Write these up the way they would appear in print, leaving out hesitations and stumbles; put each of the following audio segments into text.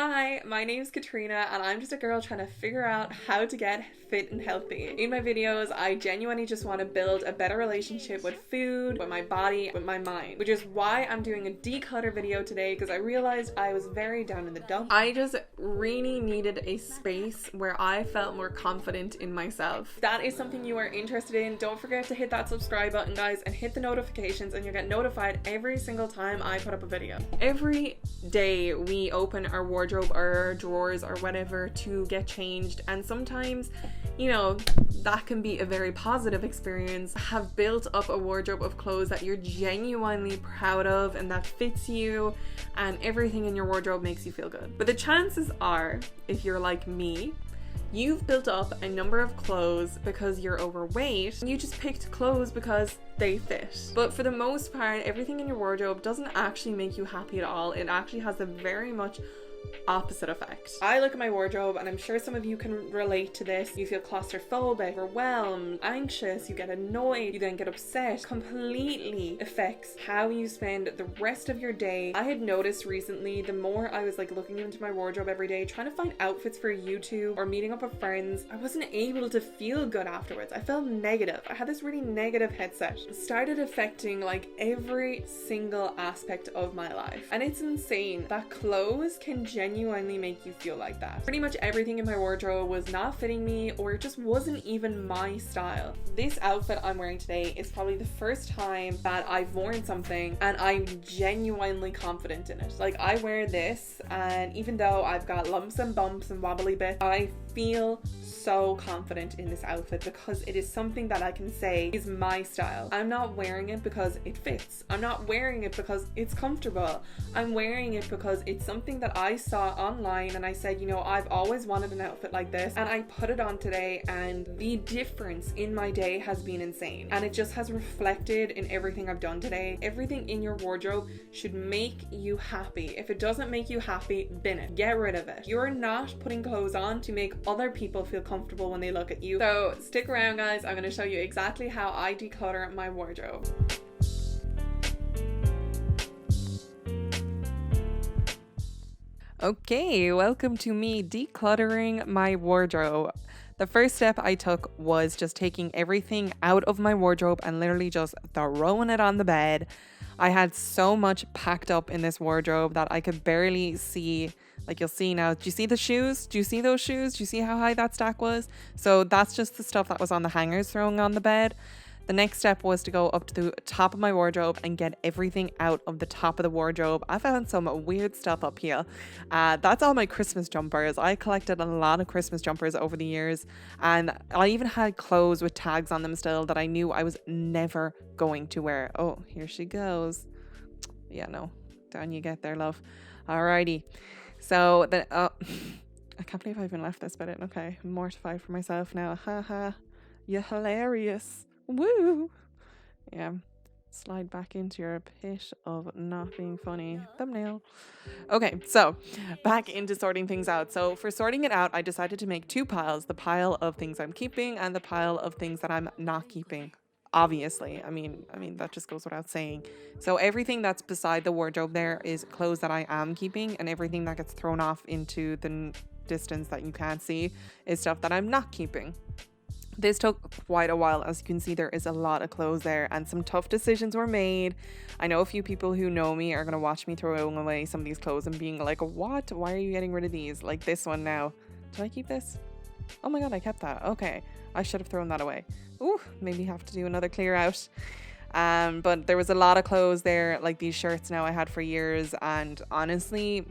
Hi, my name's Katrina and I'm just a girl trying to figure out how to get fit and healthy. In my videos, I genuinely just want to build a better relationship with food, with my body, with my mind, which is why I'm doing a declutter video today, because I realized I was very down in the dumps. I just really needed a space where I felt more confident in myself. If that is something you are interested in, don't forget to hit that subscribe button, guys, and hit the notifications, and you'll get notified every single time I put up a video. Every day we open our wardrobe or drawers or whatever to get changed, and sometimes, you know, that can be a very positive experience. Have built up a wardrobe of clothes that you're genuinely proud of and that fits you, and everything in your wardrobe makes you feel good. But the chances are, if you're like me, you've built up a number of clothes because you're overweight and you just picked clothes because they fit. But for the most part, everything in your wardrobe doesn't actually make you happy at all. It actually has a very much opposite effect. I look at my wardrobe and I'm sure some of you can relate to this. You feel claustrophobic, overwhelmed, anxious, you get annoyed, you then get upset. Completely affects how you spend the rest of your day. I had noticed recently, the more I was like looking into my wardrobe every day, trying to find outfits for YouTube or meeting up with friends, I wasn't able to feel good afterwards. I felt negative. I had this really negative headset. It started affecting like every single aspect of my life. And it's insane that clothes can genuinely make you feel like that. Pretty much everything in my wardrobe was not fitting me, or it just wasn't even my style. This outfit I'm wearing today is probably the first time that I've worn something and I'm genuinely confident in it. Like, I wear this and even though I've got lumps and bumps and wobbly bits, I feel so confident in this outfit because it is something that I can say is my style. I'm not wearing it because it fits. I'm not wearing it because it's comfortable. I'm wearing it because it's something that I saw online and I said, you know, I've always wanted an outfit like this, and I put it on today, and the difference in my day has been insane, and it just has reflected in everything I've done today. Everything in your wardrobe should make you happy. If it doesn't make you happy, bin it. Get rid of it. You're not putting clothes on to make other people feel comfortable when they look at you. So stick around, guys. I'm going to show you exactly how I declutter my wardrobe. Okay, welcome to me decluttering my wardrobe. The first step I took was just taking everything out of my wardrobe and literally just throwing it on the bed. I had so much packed up in this wardrobe that I could barely see. Like, you'll see now. Do you see the shoes? Do you see those shoes? Do you see how high that stack was? So that's just the stuff that was on the hangers thrown on the bed. The next step was to go up to the top of my wardrobe and get everything out of the top of the wardrobe. I found some weird stuff up here. That's all my Christmas jumpers. I collected a lot of Christmas jumpers over the years, and I even had clothes with tags on them still that I knew I was never going to wear. Oh, here she goes. Yeah, no, down you get there, love. Alrighty. So then, I can't believe I even left this bit in. Okay, I'm mortified for myself now. Haha, you're hilarious. Woo! Yeah, slide back into your pit of not being funny. Thumbnail. Okay, so back into sorting things out. So for sorting it out, I decided to make two piles: the pile of things I'm keeping and the pile of things that I'm not keeping. Obviously, I mean that just goes without saying. So everything that's beside the wardrobe there is clothes that I am keeping, and everything that gets thrown off into the distance that you can't see is stuff that I'm not keeping. This took quite a while. As you can see, there is a lot of clothes there and some tough decisions were made. I know a few people who know me are going to watch me throwing away some of these clothes and being like, what? Why are you getting rid of these? Like this one now. Did I keep this? Oh my god, I kept that. Okay, I should have thrown that away. Ooh, maybe have to do another clear out. But there was a lot of clothes there, like these shirts now I had for years, and honestly,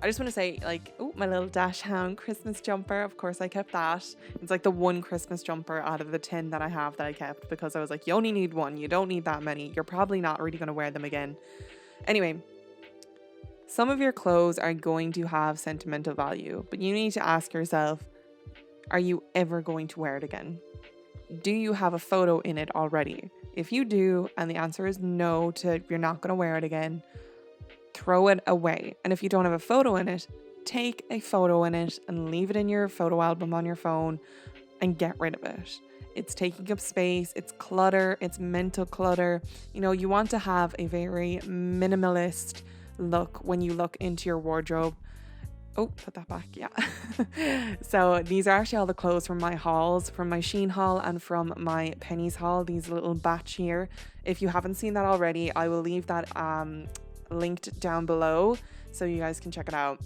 I just want to say, like, oh, my little Dash Hound Christmas jumper. Of course, I kept that. It's like the one Christmas jumper out of the 10 that I have that I kept, because I was like, you only need one. You don't need that many. You're probably not really going to wear them again. Anyway, some of your clothes are going to have sentimental value, but you need to ask yourself, are you ever going to wear it again? Do you have a photo in it already? If you do, and the answer is no to you're not going to wear it again, throw it away. And if you don't have a photo in it, take a photo in it and leave it in your photo album on your phone and get rid of it. It's taking up space, it's clutter, it's mental clutter. You know, you want to have a very minimalist look when you look into your wardrobe. Oh, put that back. Yeah. So these are actually all the clothes from my hauls, from my SHEIN haul and from my Pennies haul. These little batch here. If you haven't seen that already, I will leave that linked down below so you guys can check it out.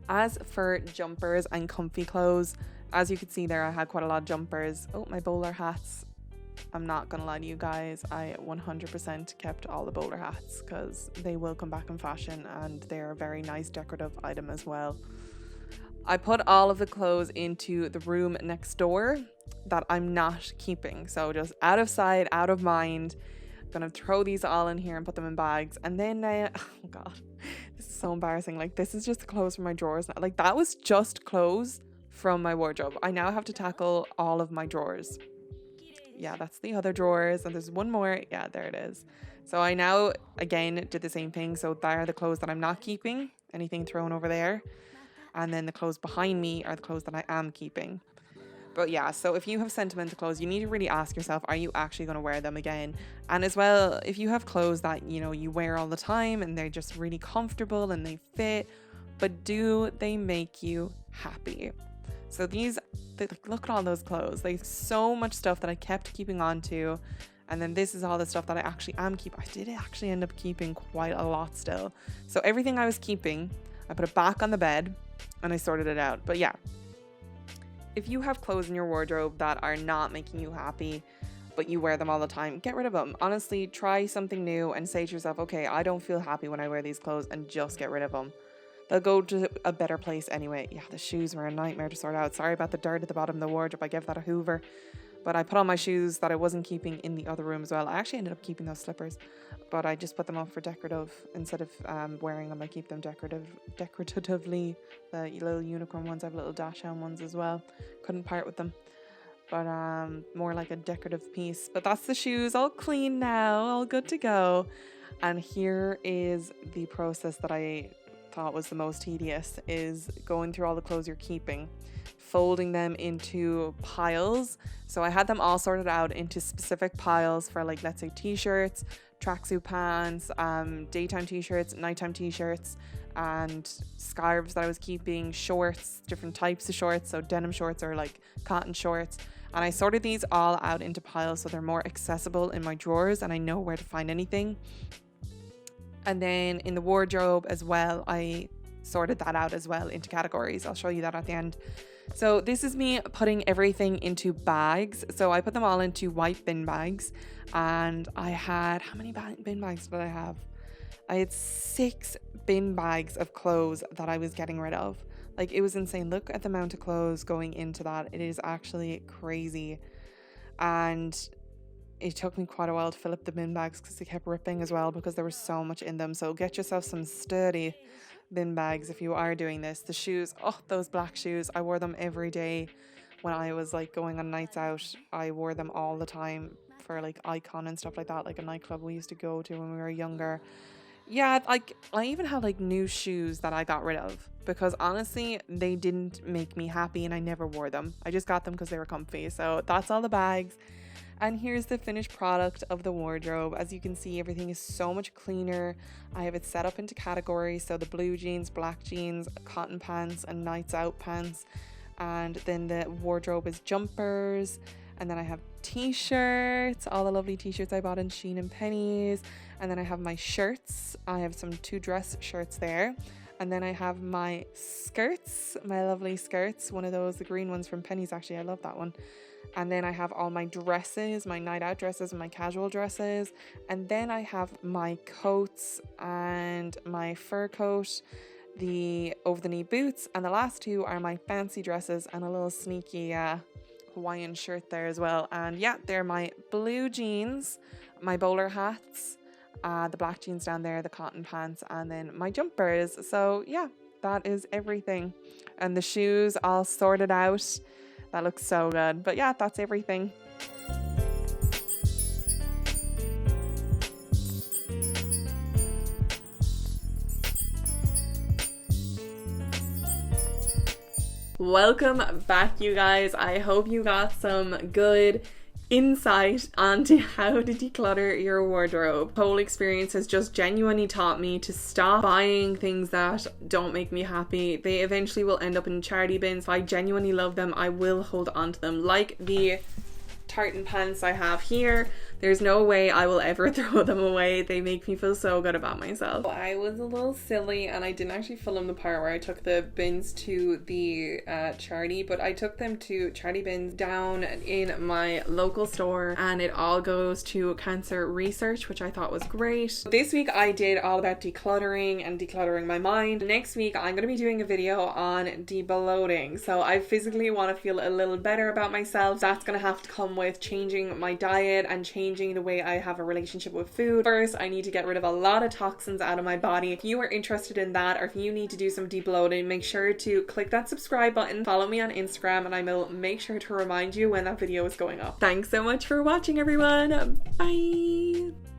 As for jumpers and comfy clothes, as you can see there, I had quite a lot of jumpers. Oh, my bowler hats. I'm not gonna lie to you guys, I 100% kept all the bowler hats because they will come back in fashion and they're a very nice decorative item as well. I put all of the clothes into the room next door that I'm not keeping, so just out of sight, out of mind. I'm gonna throw these all in here and put them in bags, and then oh god, this is so embarrassing. Like, this is just the clothes from my drawers now. Like, that was just clothes from my wardrobe. I now have to tackle all of my drawers. Yeah, that's the other drawers, and there's one more. Yeah, there it is. So I now again did the same thing. So there are the clothes that I'm not keeping, anything thrown over there, and then the clothes behind me are the clothes that I am keeping. But yeah, so if you have sentimental clothes, you need to really ask yourself, are you actually going to wear them again? And as well, if you have clothes that, you know, you wear all the time and they're just really comfortable and they fit, but do they make you happy? So these, look at all those clothes. Like, so much stuff that I kept keeping on to. And then this is all the stuff that I actually am keeping. I did actually end up keeping quite a lot still. So everything I was keeping, I put it back on the bed and I sorted it out. But yeah, if you have clothes in your wardrobe that are not making you happy, but you wear them all the time, get rid of them. Honestly, try something new and say to yourself, okay, I don't feel happy when I wear these clothes, and just get rid of them. They'll go to a better place anyway. Yeah, the shoes were a nightmare to sort out. Sorry about the dirt at the bottom of the wardrobe. I gave that a hoover. But I put on my shoes that I wasn't keeping in the other room as well. I actually ended up keeping those slippers, but I just put them up for decorative. Instead of wearing them, I keep them decoratively. The little unicorn ones, I have little dash hound ones as well. Couldn't part with them. But more like a decorative piece. But that's the shoes, all clean now, all good to go. And here is the process that I thought was the most tedious, is going through all the clothes you're keeping, folding them into piles. So I had them all sorted out into specific piles for, like, let's say t-shirts, tracksuit pants, daytime t-shirts, nighttime t-shirts, and scarves that I was keeping, shorts, different types of shorts, so denim shorts or like cotton shorts. And I sorted these all out into piles so they're more accessible in my drawers and I know where to find anything. And then in the wardrobe as well, I sorted that out as well into categories. I'll show you that at the end. So this is me putting everything into bags. So I put them all into white bin bags, and I had, how many bin bags did I have? I had 6 bin bags of clothes that I was getting rid of. Like, it was insane. Look at the amount of clothes going into that. It is actually crazy. And it took me quite a while to fill up the bin bags because they kept ripping as well because there was so much in them. So get yourself some sturdy bin bags if you are doing this. The shoes, oh, those black shoes, I wore them every day when I was like going on nights out. I wore them all the time for like Icon and stuff like that, like a nightclub we used to go to when we were younger. Yeah, like I even had like new shoes that I got rid of because honestly they didn't make me happy and I never wore them. I just got them because they were comfy. So that's all the bags. And here's the finished product of the wardrobe. As you can see, everything is so much cleaner. I have it set up into categories. So the blue jeans, black jeans, cotton pants, and nights out pants. And then the wardrobe is jumpers. And then I have t-shirts, all the lovely t-shirts I bought in SHEIN and Pennies. And then I have my shirts. I have some 2 dress shirts there. And then I have my skirts, my lovely skirts. One of those, the green ones from Pennies, actually. I love that one. And then I have all my dresses, my night out dresses and my casual dresses. And then I have my coats and my fur coat, the over the knee boots. And the last 2 are my fancy dresses and a little sneaky Hawaiian shirt there as well. And yeah, they're my blue jeans, my bowler hats, the black jeans down there, the cotton pants, and then my jumpers. So yeah, that is everything. And the shoes all sorted out. That looks so good. But yeah, that's everything. Welcome back, you guys. I hope you got some good insight onto how to declutter your wardrobe. The whole experience has just genuinely taught me to stop buying things that don't make me happy. They eventually will end up in charity bins. If I genuinely love them, I will hold on to them. Like the tartan pants I have here, there's no way I will ever throw them away. They make me feel so good about myself. I was a little silly and I didn't actually film the part where I took the bins to the charity, but I took them to charity bins down in my local store, and it all goes to cancer research, which I thought was great. This week I did all about decluttering and decluttering my mind. Next week I'm going to be doing a video on debloating. So I physically want to feel a little better about myself. That's going to have to come with changing my diet and changing the way I have a relationship with food. First, I need to get rid of a lot of toxins out of my body. If you are interested in that, or if you need to do some debloating, make sure to click that subscribe button, follow me on Instagram, and I will make sure to remind you when that video is going up. Thanks so much for watching, everyone. Bye!